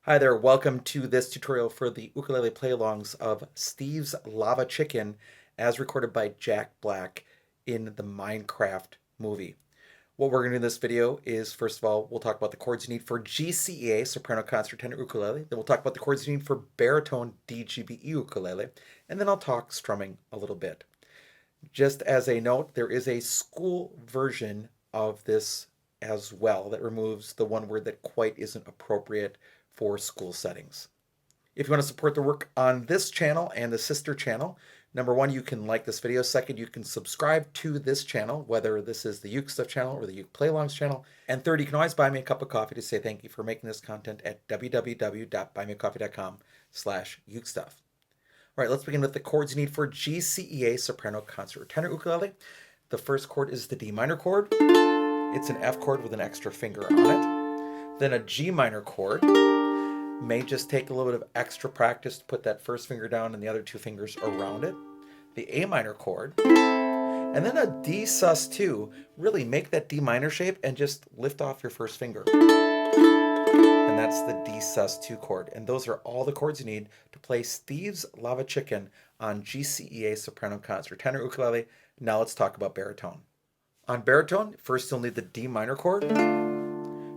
Hi there, welcome to this tutorial for the ukulele play-alongs of Steve's Lava Chicken as recorded by Jack Black in the Minecraft movie. What we're going to do in this video is, first of all, we'll talk about the chords you need for GCEA, soprano, concert, tenor, ukulele. Then we'll talk about the chords you need for baritone, DGBE ukulele. And then I'll talk strumming a little bit. Just as a note, there is a school version of this as well that removes the one word that quite isn't appropriate for school settings. If you want to support the work on this channel and the sister channel, number one, you can like this video. Second, you can subscribe to this channel, whether this is the Uke Stuff channel or the Uke Play-alongs channel. And third, you can always buy me a cup of coffee to say thank you for making this content at www.buymeacoffee.com/ukestuff. All right, let's begin with the chords you need for GCEA soprano, concert, or tenor ukulele. The first chord is the D minor chord. It's an F chord with an extra finger on it. Then a G minor chord. May just take a little bit of extra practice to put that first finger down and the other two fingers around it. The A minor chord. And then a D sus2. Really make that D minor shape and just lift off your first finger. And that's the D sus2 chord. And those are all the chords you need to play Steve's Lava Chicken on GCEA soprano, concert, tenor ukulele. Now let's talk about baritone. On baritone, first you'll need the D minor chord.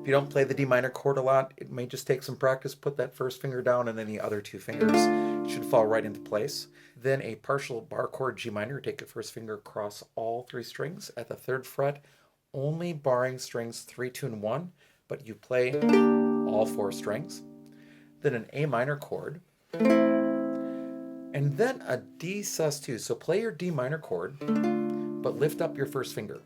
If you don't play the D minor chord a lot, it may just take some practice. Put that first finger down and then the other two fingers should fall right into place. Then a partial bar chord G minor. Take the first finger across all three strings at the third fret, only barring strings 3, 2, and 1, but you play all four strings. Then an A minor chord. And then a D sus2. So play your D minor chord, but lift up your first finger.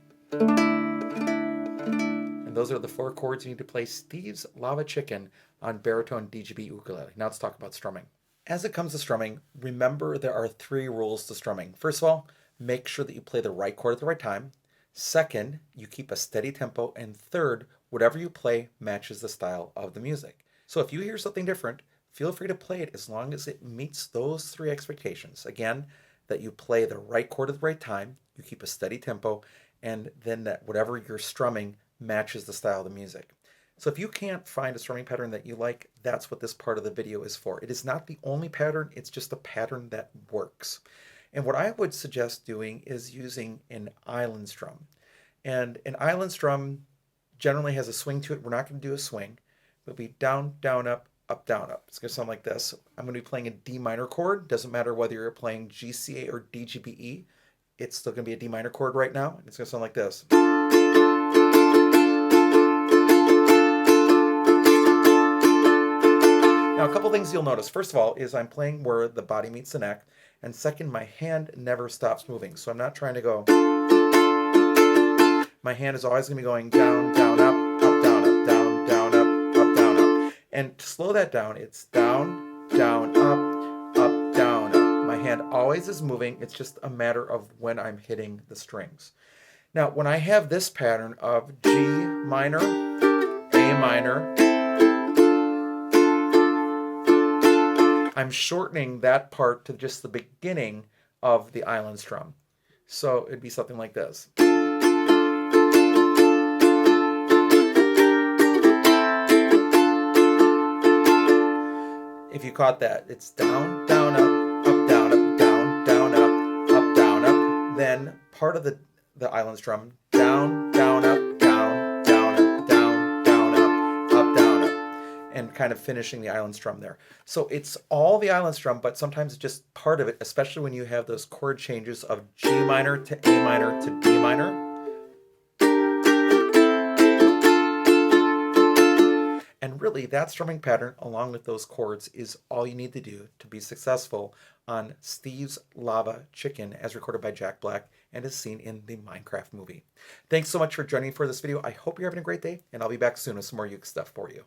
And those are the four chords you need to play Steve's Lava Chicken on baritone DGBE ukulele. Now let's talk about strumming. As it comes to strumming, remember there are 3 rules to strumming. First of all, make sure that you play the right chord at the right time. Second, you keep a steady tempo. And third, whatever you play matches the style of the music. So if you hear something different, feel free to play it as long as it meets those 3 expectations. Again, that you play the right chord at the right time, you keep a steady tempo, and then that whatever you're strumming matches the style of the music. So if you can't find a strumming pattern that you like, that's what this part of the video is for. It is not the only pattern, it's just a pattern that works. And what I would suggest doing is using an island strum. And an island strum generally has a swing to it. We're not going to do a swing. It'll be down, down, up, up, down, up. It's going to sound like this. I'm going to be playing a D minor chord. Doesn't matter whether you're playing GCA or DGBE. It's still going to be a D minor chord right now. It's going to sound like this. Now, a couple things you'll notice. First of all is I'm playing where the body meets the neck. And second, my hand never stops moving. So I'm not trying to go. My hand is always going to be going down, down, up, down, up, down, down, up, down, up. And to slow that down, it's down, down, up, down, up. My hand always is moving. It's just a matter of when I'm hitting the strings. Now, when I have this pattern of G minor, A minor, I'm shortening that part to just the beginning of the island strum. So it'd be something like this. If you caught that, it's down, down, up, down, up, down, down, up, down, up. Then part of the island strum, down, down, up, down, down, up, down, down, up, down, up. And kind of finishing the island strum there. So it's all the island strum, but sometimes it's just part of it, especially when you have those chord changes of G minor to A minor to D minor. And really, that strumming pattern, along with those chords, is all you need to do to be successful on Steve's Lava Chicken, as recorded by Jack Black and as seen in the Minecraft movie. Thanks so much for joining me for this video. I hope you're having a great day, and I'll be back soon with some more Uke stuff for you.